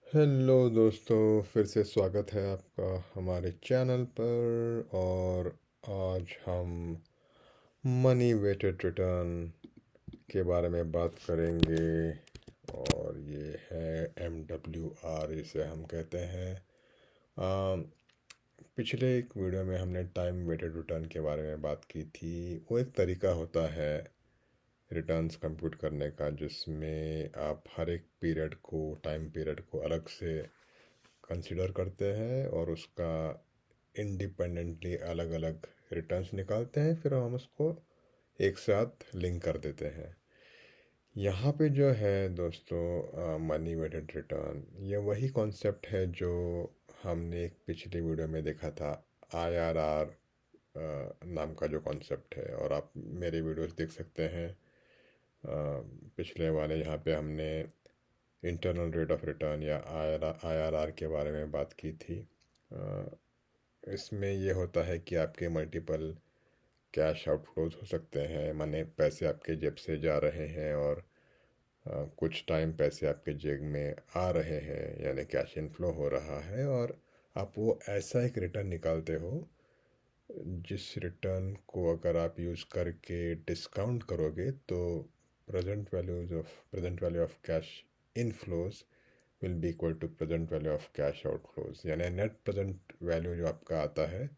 Hello दोस्तों, फिर से स्वागत है आपका हमारे चैनल पर। और आज हम मनी वेटेड रिटर्न के बारे में बात करेंगे। और ये है MWR, इसे हम कहते हैं। अम, पिछले एक वीडियो में हमने टाइम वेटेड रिटर्न के बारे में बात की थी। वो एक तरीका होता है रिटर्न्स कंप्यूट करने का, जिसमें आप हर एक पीरियड को, टाइम पीरियड को अलग से कंसिडर करते हैं और उसका इंडिपेंडेंटली अलग अलग रिटर्न्स निकालते हैं, फिर हम उसको एक साथ लिंक कर देते हैं। यहाँ पे जो है दोस्तों, मनी वेटेड रिटर्न, ये वही कॉन्सेप्ट है जो हमने एक पिछली वीडियो में देखा था। IRR नाम का जो कॉन्सेप्ट है, और आप मेरे वीडियोस देख सकते हैं। पिछले वाले यहाँ पे हमने इंटरनल रेट ऑफ रिटर्न या IRR के बारे में बात की थी। इसमें ये होता है कि आपके मल्टीपल कैश आउटफ्लोज हो सकते हैं, माने पैसे आपके जेब से जा रहे हैं और कुछ टाइम पैसे आपके जेब में आ रहे हैं, यानी कैश इनफ्लो हो रहा है। और आप वो ऐसा एक रिटर्न निकालते हो जिस रिटर्न को अगर आप यूज़ करके डिस्काउंट करोगे तो present value of cash inflows will be equal to present value of cash outflows, यानी नेट प्रेजेंट वैल्यू जो आपका आता है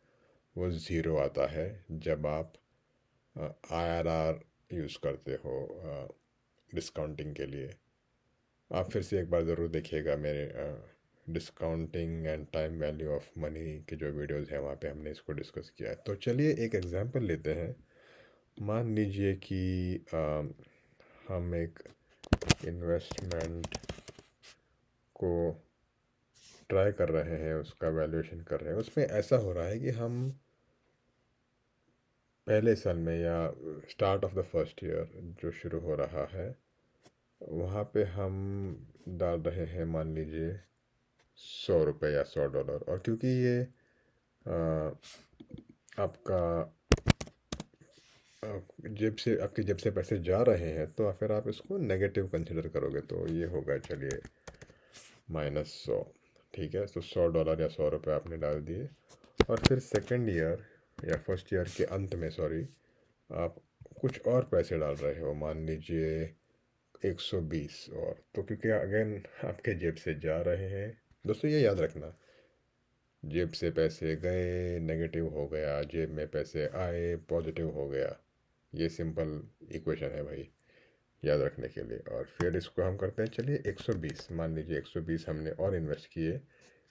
वो ज़ीरो आता है जब आप IRR यूज़ करते हो डिस्काउंटिंग के लिए। आप फिर से एक बार ज़रूर देखिएगा मेरे discounting and time value of money के जो वीडियोस हैं, वहाँ पे हमने इसको डिस्कस किया है। तो चलिए एक एग्जांपल लेते हैं। मान लीजिए कि हम एक इन्वेस्टमेंट को ट्राई कर रहे हैं, उसका वैल्यूएशन कर रहे हैं। उसमें ऐसा हो रहा है कि हम पहले साल में या start of the first year जो शुरू हो रहा है, वहाँ पे हम डाल रहे हैं मान लीजिए 100 रुपये या $100। और क्योंकि ये आपका जेब से, आपकी जेब से पैसे जा रहे हैं, तो फिर आप इसको नेगेटिव कंसिडर करोगे। तो ये होगा, चलिए, -100। ठीक है, तो $100 या $100 आपने डाल दिए। और फिर सेकेंड ईयर या फर्स्ट ईयर के अंत में, सॉरी, आप कुछ और पैसे डाल रहे हो, मान लीजिए 120। और तो क्योंकि अगेन आपके जेब से जा रहे हैं, दोस्तों ये याद रखना, जेब से पैसे गए नेगेटिव हो गया, जेब में पैसे आए पॉजिटिव हो गया। ये सिंपल इक्वेशन है भाई, याद रखने के लिए। और फिर इसको हम करते हैं, चलिए 120, मान लीजिए 120 हमने और इन्वेस्ट किए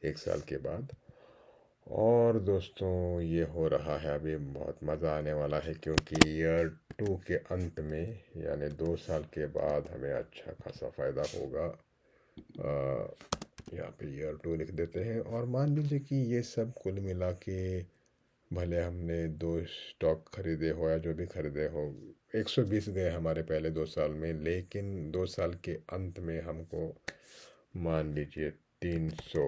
एक साल के बाद। और दोस्तों ये हो रहा है, अभी बहुत मज़ा आने वाला है, क्योंकि ईयर 2 के अंत में, यानी 2 साल के बाद, हमें अच्छा खासा फ़ायदा होगा। यहाँ पे ईयर 2 लिख देते हैं। और मान लीजिए कि ये सब कुल मिला के, भले हमने 2 स्टॉक खरीदे हो या जो भी खरीदे हो, 120 गए हमारे पहले 2 साल में, लेकिन 2 साल के अंत में हमको मान लीजिए 300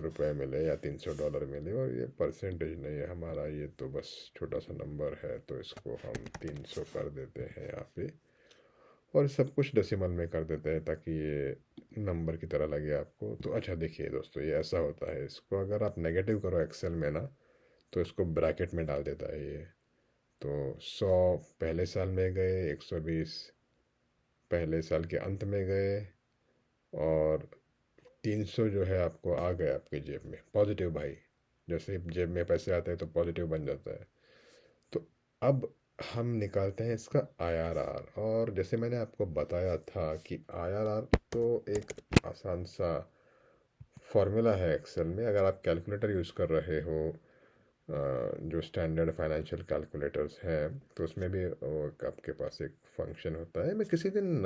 रुपए मिले या $300 मिले। और ये परसेंटेज नहीं है हमारा, ये तो बस छोटा सा नंबर है, तो इसको हम 300 कर देते हैं यहाँ पे। और सब कुछ डेसिमल में कर देते हैं ताकि ये नंबर की तरह लगे आपको। तो अच्छा देखिए दोस्तों, ये ऐसा होता है, इसको अगर आप नेगेटिव करो एक्सेल में ना, तो इसको ब्रैकेट में डाल देता है ये। तो 100 पहले साल में गए, 120 पहले साल के अंत में गए, और 300 जो है आपको आ गए आपके जेब में पॉजिटिव भाई। जैसे जेब में पैसे आते हैं तो पॉजिटिव बन जाता है। तो अब हम निकालते हैं इसका IRR। और जैसे मैंने आपको बताया था कि IRR तो एक आसान सा फॉर्मूला है एक्सेल में। अगर आप कैलकुलेटर यूज़ कर रहे हो, जो स्टैंडर्ड फाइनेंशियल कैलकुलेटर्स हैं, तो उसमें भी आपके पास एक फंक्शन होता है। मैं किसी दिन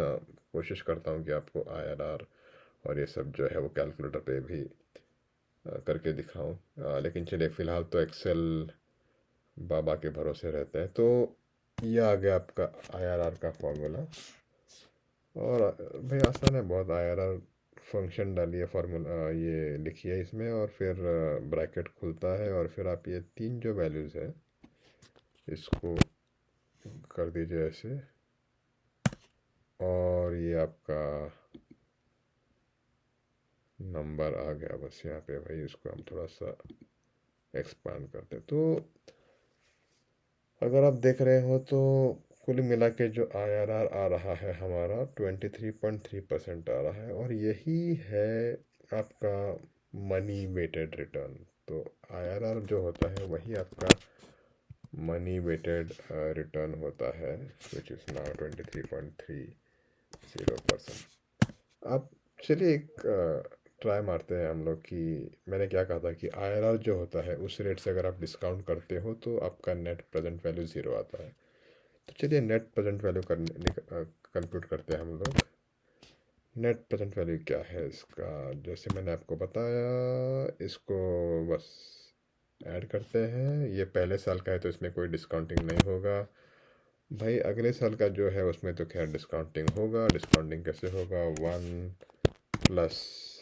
कोशिश करता हूँ कि आपको IRR और ये सब जो है वो कैलकुलेटर पे भी करके दिखाऊं। लेकिन चलिए फ़िलहाल तो एक्सेल बाबा के भरोसे रहते हैं। तो ये आ गया आपका IRR का फॉर्मूला। और भाई आसान है बहुत। IRR फंक्शन डालिए, फार्मूला ये लिखिए इसमें, और फिर ब्रैकेट खुलता है, और फिर आप ये तीन जो वैल्यूज़ है इसको कर दीजिए ऐसे। और ये आपका नंबर आ गया बस यहाँ पे भाई, इसको हम थोड़ा सा एक्सपांड करते हैं। तो अगर आप देख रहे हो तो कुल मिला के जो आईआरआर आ रहा है हमारा 23.3% आ रहा है, और यही है आपका मनी वेटेड रिटर्न। तो आईआरआर जो होता है वही आपका मनी वेटेड रिटर्न होता है, विच इज़ नाउ 23.30%। अब चलिए एक ट्राई मारते हैं हम लोग कि मैंने क्या कहा था कि आईआरआर जो होता है उस रेट से अगर आप डिस्काउंट करते हो तो आपका नेट प्रेजेंट वैल्यू ज़ीरो आता है। तो चलिए नेट प्रेजेंट वैल्यू कंप्यूट करते हैं हम लोग। नेट प्रेजेंट वैल्यू क्या है इसका, जैसे मैंने आपको बताया, इसको बस ऐड करते हैं। ये पहले साल का है तो इसमें कोई डिस्काउंटिंग नहीं होगा भाई। अगले साल का जो है उसमें तो खैर डिस्काउंटिंग होगा। डिस्काउंटिंग कैसे होगा, 1 प्लस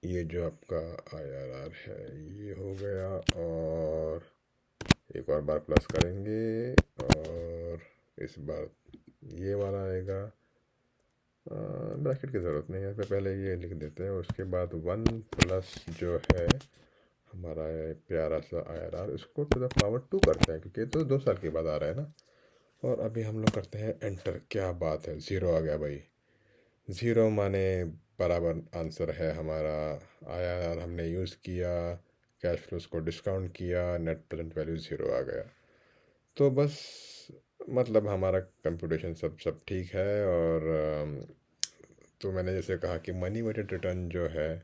ये जो आपका आईआरआर है ये हो गया, और एक और बार प्लस करेंगे, और इस बार ये वाला आएगा। ब्रैकेट की ज़रूरत नहीं है, पहले ये लिख देते हैं। उसके बाद 1 प्लस जो है हमारा प्यारा सा आईआरआर, इसको टू द पावर 2 करते हैं क्योंकि ये तो 2 साल के बाद आ रहा है ना। और अभी हम लोग करते हैं एंटर। क्या बात है, ज़ीरो आ गया भाई। ज़ीरो माने बराबर आंसर है हमारा। आईआरआर हमने यूज़ किया, कैश फ्लोज को डिस्काउंट किया, नेट प्रेजेंट वैल्यू ज़ीरो आ गया। तो बस मतलब हमारा कंप्यूटेशन सब ठीक है। और तो मैंने जैसे कहा कि मनी वेटेड रिटर्न जो है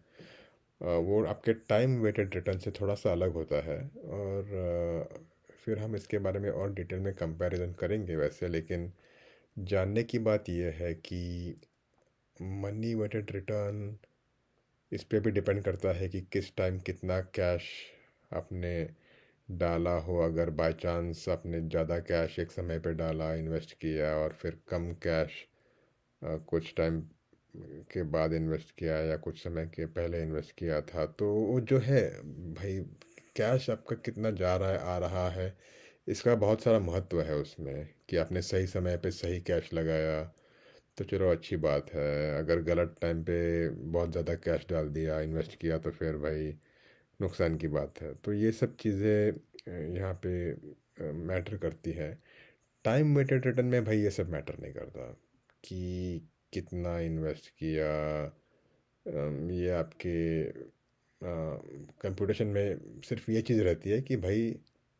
वो आपके टाइम वेटेड रिटर्न से थोड़ा सा अलग होता है। और फिर हम इसके बारे में और डिटेल में कंपैरिजन करेंगे वैसे, लेकिन जानने की बात यह है कि मनी वेटेड रिटर्न इस पे भी डिपेंड करता है कि किस टाइम कितना कैश आपने डाला हो। अगर बाय चांस आपने ज़्यादा कैश एक समय पे डाला, इन्वेस्ट किया, और फिर कम कैश कुछ टाइम के बाद इन्वेस्ट किया या कुछ समय के पहले इन्वेस्ट किया था, तो वो जो है भाई, कैश आपका कितना जा रहा है आ रहा है, इसका बहुत सारा महत्व है उसमें कि आपने सही समय पे सही कैश लगाया। तो चलो अच्छी बात है। अगर गलत टाइम पे बहुत ज़्यादा कैश डाल दिया, इन्वेस्ट किया, तो फिर भाई नुकसान की बात है। तो ये सब चीज़ें यहाँ पे मैटर करती है। टाइम वेटेड रिटर्न में भाई ये सब मैटर नहीं करता कि कितना इन्वेस्ट किया। ये आपके कंप्यूटेशन में सिर्फ ये चीज़ रहती है कि भाई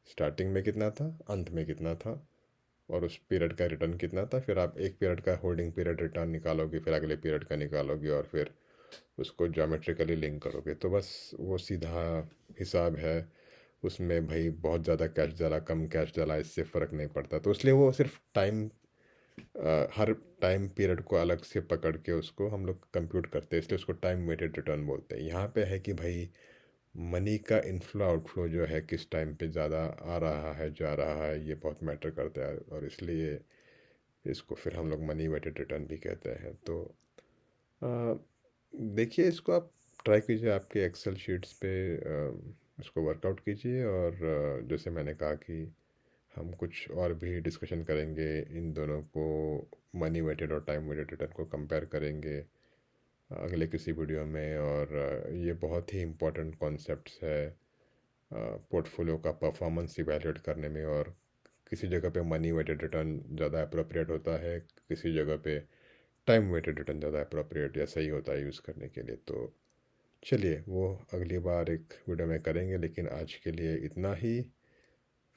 स्टार्टिंग में कितना था, अंत में कितना था, और उस पीरियड का रिटर्न कितना था। फिर आप एक पीरियड का होल्डिंग पीरियड रिटर्न निकालोगे, फिर अगले पीरियड का निकालोगे, और फिर उसको ज्योमेट्रिकली लिंक करोगे। तो बस वो सीधा हिसाब है। उसमें भाई बहुत ज़्यादा कैश डाला, कम कैश डाला, इससे फ़र्क नहीं पड़ता। तो इसलिए वो सिर्फ टाइम, हर टाइम पीरियड को अलग से पकड़ के उसको हम लोग कंप्यूट करते हैं, इसलिए उसको टाइम वेटेड रिटर्न बोलते हैं। यहाँ पे है कि भाई मनी का इनफ्लो आउटफ्लो जो है किस टाइम पे ज़्यादा आ रहा है जा रहा है, ये बहुत मैटर करता है, और इसलिए इसको फिर हम लोग मनी वेटेड रिटर्न भी कहते हैं। तो अ, देखिए, इसको आप ट्राई कीजिए आपके एक्सेल शीट्स पे, इसको वर्कआउट कीजिए। और जैसे मैंने कहा कि हम कुछ और भी डिस्कशन करेंगे इन दोनों को, मनी वेटेड और टाइम वेटेड रिटर्न को कंपेयर करेंगे अगले किसी वीडियो में। और ये बहुत ही इम्पोर्टेंट कॉन्सेप्ट्स है पोर्टफोलियो का परफॉर्मेंस इवैल्यूएट करने में। और किसी जगह पे मनी वेटेड रिटर्न ज़्यादा अप्रोप्रिएट होता है, किसी जगह पे टाइम वेटेड रिटर्न ज़्यादा अप्रोप्रिएट या सही होता है यूज़ करने के लिए। तो चलिए वो अगली बार एक वीडियो में करेंगे, लेकिन आज के लिए इतना ही।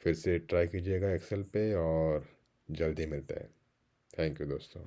फिर से ट्राई कीजिएगा एक्सेल पे, और जल्दी मिलते हैं। थैंक यू दोस्तों।